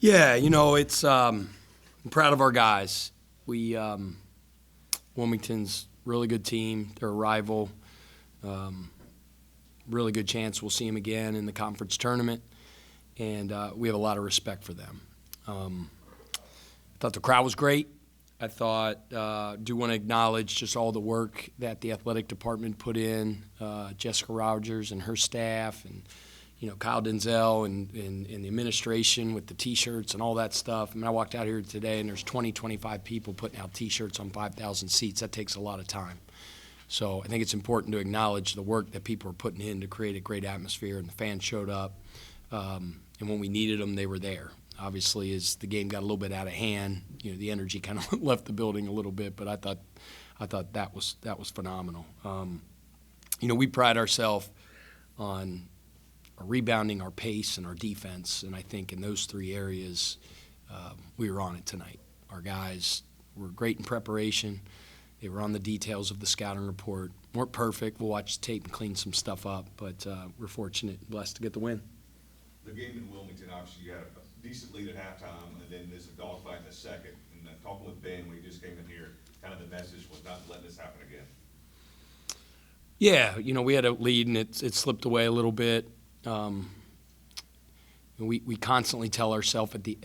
Yeah, it's I'm proud of our guys. Wilmington's a really good team. They're a rival. Really good chance we'll see them again in the conference tournament, and we have a lot of respect for them. I thought the crowd was great. I thought, do want to acknowledge just all the work that the athletic department put in, Jessica Rogers and her staff, and Kyle Denzel and the administration with the T-shirts and all that stuff. I mean, I walked out here today, and there's 25 people putting out T-shirts on 5,000 seats. That takes a lot of time. So I think it's important to acknowledge the work that people are putting in to create a great atmosphere, and the fans showed up. And when we needed them, they were there. Obviously, as the game got a little bit out of hand, the energy kind of left the building a little bit. But I thought that was phenomenal. We pride ourselves on our rebounding, our pace, and our defense. And I think in those three areas, we were on it tonight. Our guys were great in preparation. They were on the details of the scouting report. Weren't perfect. We'll watch the tape and clean some stuff up. But we're fortunate and blessed to get the win. The game in Wilmington, obviously, you had a decent lead at halftime, and then there's a dogfight in the second. And talking with Ben when he just came in here, kind of the message was not letting this happen again. Yeah, we had a lead, and it slipped away a little bit. We constantly tell ourselves at the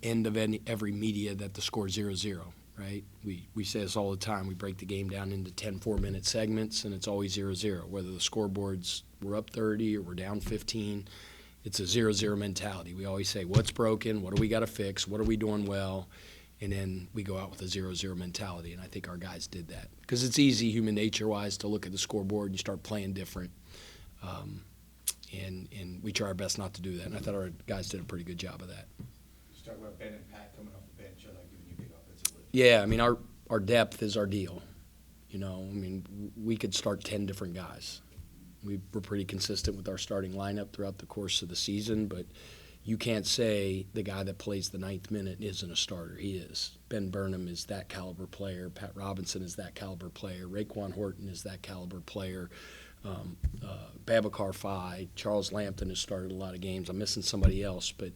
end of every media that the score is 0-0, right? We say this all the time. We break the game down into 10 4-minute segments, and it's always 0-0. Whether the scoreboards were up 30 or we're down 15, it's a 0-0 mentality. We always say, what's broken? What do we got to fix? What are we doing well? And then we go out with a 0-0 mentality, and I think our guys did that. Because it's easy, human nature-wise, to look at the scoreboard and you start playing different. And we try our best not to do that. And I thought our guys did a pretty good job of that. Just talk about Ben and Pat coming off the bench, giving you big offensive lift. Yeah, I mean, our depth is our deal. We could start 10 different guys. We were pretty consistent with our starting lineup throughout the course of the season, but you can't say the guy that plays the ninth minute isn't a starter. He is. Ben Burnham is that caliber player. Pat Robinson is that caliber player. Raekwon Horton is that caliber player. Babacar Faye, Charles Lampton has started a lot of games. I'm missing somebody else, but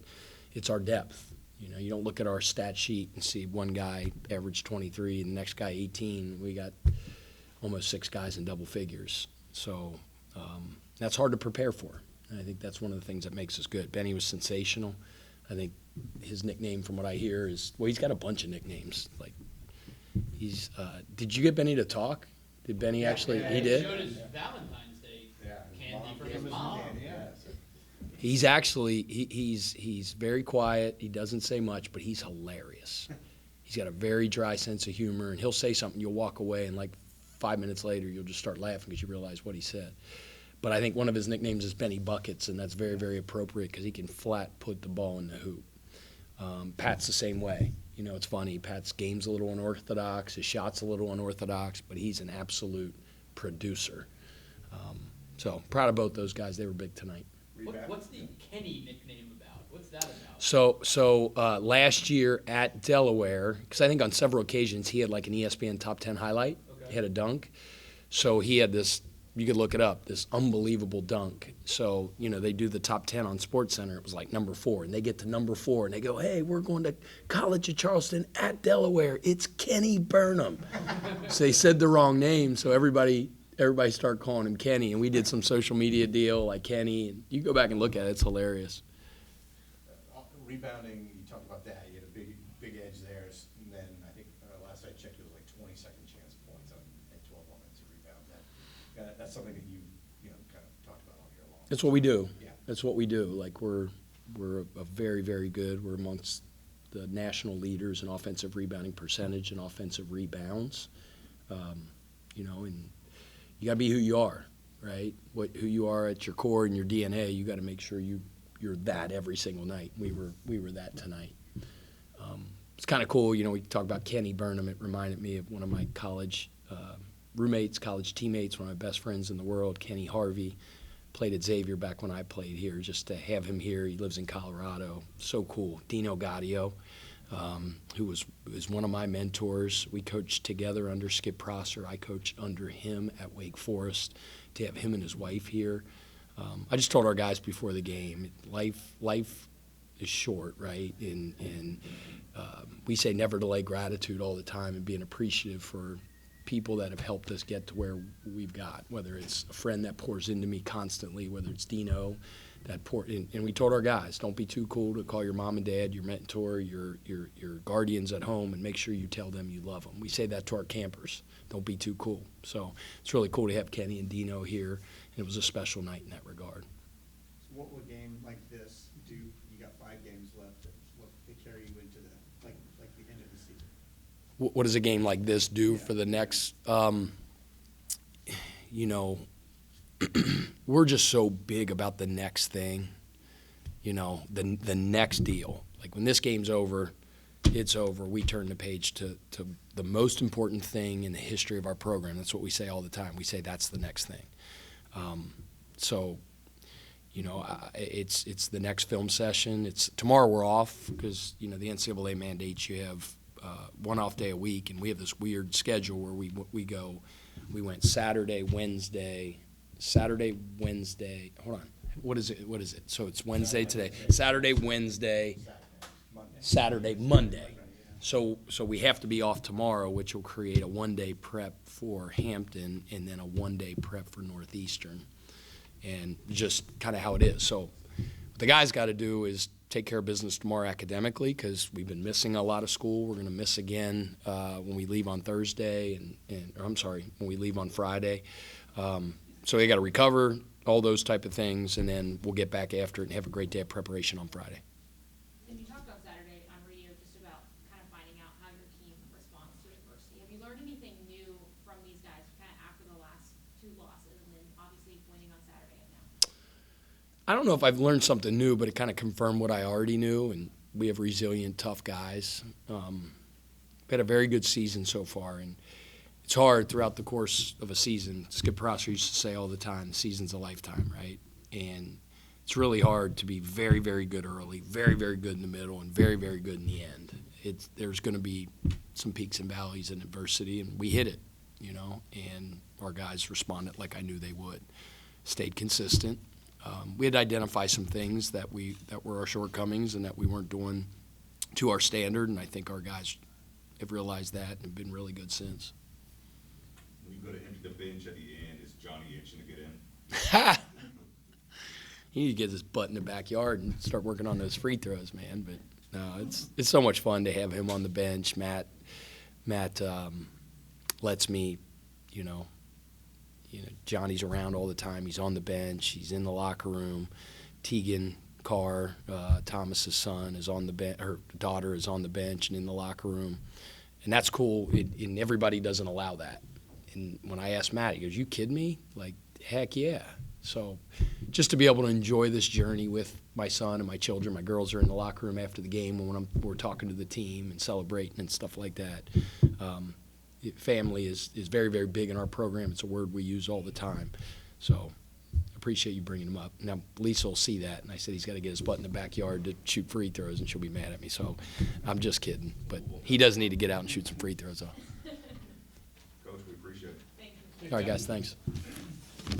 it's our depth. You don't look at our stat sheet and see one guy average 23 and the next guy 18. We got almost 6 guys in double figures. So that's hard to prepare for. And I think that's one of the things that makes us good. Benny was sensational. I think his nickname, from what I hear, is he's got a bunch of nicknames. Like did you get Benny to talk? Did Benny actually? Yeah, he did. Showed his Valentine's Day candy from his mom. He's actually he's very quiet. He doesn't say much, but he's hilarious. He's got a very dry sense of humor, and he'll say something, you'll walk away, and like 5 minutes later, you'll just start laughing because you realize what he said. But I think one of his nicknames is Benny Buckets, and that's very, very appropriate because he can flat put the ball in the hoop. Pat's the same way. It's funny. Pat's game's a little unorthodox. His shot's a little unorthodox, but he's an absolute producer. So proud of both those guys. They were big tonight. What's the Kenny nickname about? What's that about? So last year at Delaware, because I think on several occasions he had like an ESPN Top 10 highlight. Okay. He had a dunk. So he had this, you could look it up, this unbelievable dunk. So, they do the top 10 on SportsCenter. It was like number 4. And they get to number 4, and they go, hey, we're going to College of Charleston at Delaware. It's Kenny Burnham. So they said the wrong name, so everybody started calling him Kenny. And we did some social media deal like Kenny. And you go back and look at it. It's hilarious. Rebounding, you talked about that. You had a big edge there. And then I think last I checked, it was like 20 second chance points on 12 offensive rebounds. That's something that you kind of talked about all year long. That's what we do. Yeah. That's what we do. Like we're a very, very good. We're amongst the national leaders in offensive rebounding percentage and offensive rebounds. And you got to be who you are, right? Who you are at your core and your DNA. You got to make sure you're that every single night. We were that tonight. It's kind of cool. We talk about Kenny Burnham. It reminded me of one of my college roommates, college teammates, one of my best friends in the world, Kenny Harvey. Played at Xavier back when I played here. Just to have him here, he lives in Colorado. So cool. Dino Gaudio, who was one of my mentors. We coached together under Skip Prosser. I coached under him at Wake Forest. To have him and his wife here. I just told our guys before the game, life short, right? And we say never delay gratitude all the time and being appreciative for people that have helped us get to where we've got, whether it's a friend that pours into me constantly, whether it's Dino that and we told our guys, don't be too cool to call your mom and dad, your mentor, your guardians at home, and make sure you tell them you love them. We say that to our campers, don't be too cool. So it's really cool to have Kenny and Dino here, and it was a special night in that regard. So what would a game like this do? You got 5 games left. What they carry you into the like the end of the season? What does a game like this do for the next, you know, we're just so big about the next thing, you know, the next deal. Like when this game's over, it's over. We turn the page to the most important thing in the history of our program. That's what we say all the time. We say that's the next thing. So, you know, it's the next film session. It's tomorrow we're off because, you know, the NCAA mandates you have one off day a week, and we have this weird schedule where we went Saturday, Wednesday. Hold on. What is it? So it's Wednesday today. Saturday, Wednesday, Saturday, Monday. So we have to be off tomorrow, which will create a one-day prep for Hampton and then a one-day prep for Northeastern, and just kind of how it is. So what the guys got to do is take care of business tomorrow academically because we've been missing a lot of school. We're going to miss again when we leave on Thursday, when we leave on Friday. So they got to recover, all those type of things, and then we'll get back after it and have a great day of preparation on Friday. And you talked on Saturday on radio just about kind of finding out how your team responds to adversity. Have you learned anything new from these guys kind of after the last 2 losses and then obviously winning on Saturday and now? I don't know if I've learned something new, but it kind of confirmed what I already knew, and we have resilient, tough guys. We had a very good season so far, and it's hard throughout the course of a season. Skip Prosser used to say all the time, the season's a lifetime, right? And it's really hard to be very, very good early, very, very good in the middle, and very, very good in the end. There's going to be some peaks and valleys and adversity, and we hit it, you know, and our guys responded like I knew they would. Stayed consistent. We had to identify some things that were our shortcomings and that we weren't doing to our standard, and I think our guys have realized that and have been really good since. When you go to empty the bench at the end, is Johnny itching to get in? He need to get his butt in the backyard and start working on those free throws, man. But no, it's so much fun to have him on the bench. Matt lets me, you know, Johnny's around all the time. He's on the bench. He's in the locker room. Tegan Carr, Thomas's son, is on the bench. Her daughter is on the bench and in the locker room, and that's cool. And everybody doesn't allow that. And when I asked Matt, he goes, "You kidding me? Like, heck yeah!" So, just to be able to enjoy this journey with my son and my children. My girls are in the locker room after the game when we're talking to the team and celebrating and stuff like that. Family is very, very big in our program. It's a word we use all the time. So appreciate you bringing him up. Now, Lisa will see that, and I said he's got to get his butt in the backyard to shoot free throws, and she'll be mad at me. So I'm just kidding. But he does need to get out and shoot some free throws, though. Coach, we appreciate it. Thank you. All right, guys, thanks.